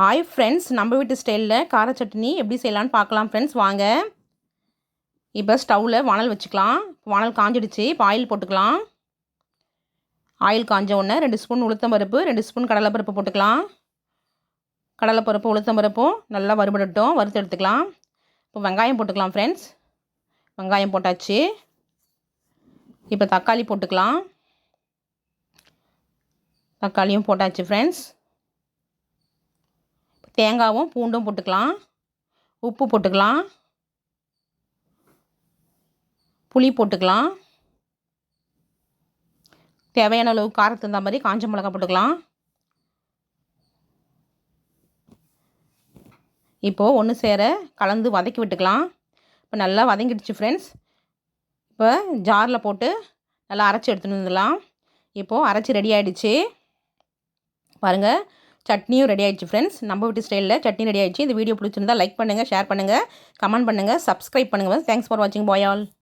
Hi friends, நம்ம வீட்டு ஸ்டைலில் கார சட்னி எப்படி செய்யலான்னு பார்க்கலாம் ஃப்ரெண்ட்ஸ். வாங்க. இப்போ ஸ்டவ்வில் வானல் வச்சுக்கலாம். வானல் காஞ்சிடுச்சு. இப்போ ஆயில் போட்டுக்கலாம். ஆயில் காஞ்ச உடனே 2 ஸ்பூன் உளுத்தம்பருப்பு, 2 ஸ்பூன் கடலைப்பருப்பு போட்டுக்கலாம். கடலைப்பருப்பு உளுத்தம்பருப்பும் நல்லா வறுபடட்டும், வறுத்து எடுத்துக்கலாம். இப்போ வெங்காயம் போட்டுக்கலாம் ஃப்ரெண்ட்ஸ். வெங்காயம் போட்டாச்சு. இப்போ தக்காளி போட்டுக்கலாம். தக்காளியும் போட்டாச்சு ஃப்ரெண்ட்ஸ். தேங்காவும் பூண்டும் போட்டுக்கலாம். உப்பு போட்டுக்கலாம். புளி போட்டுக்கலாம். தேவையான அளவு காரத்துக்கு தகுந்த மாதிரி காஞ்ச மிளகா போட்டுக்கலாம். இப்போது ஒன்று சேர கலந்து வதக்கி விட்டுக்கலாம். இப்போ நல்லா வதங்கிடுச்சு ஃப்ரெண்ட்ஸ். இப்போ ஜாரில் போட்டு நல்லா அரைச்சி எடுத்துகிட்டு வந்துடலாம். இப்போது அரைச்சி ரெடி ஆகிடுச்சு பாருங்கள். சட்னியும் ரெடி ஆகிடுச்சு ஃப்ரெண்ட்ஸ். நம்ம வீட்டு ஸ்டைலில் சட்னி ரெடி ஆகிடுச்சு. இந்த வீடியோ பிடிச்சிருந்தால் லைக் பண்ணுங்கள், ஷேர் பண்ணுங்கள், கமெண்ட் பண்ணுங்கள், சப்ஸ்கிரைப் பண்ணுங்கள். தேங்க்ஸ் ஃபார் வாட்சிங். Bye all.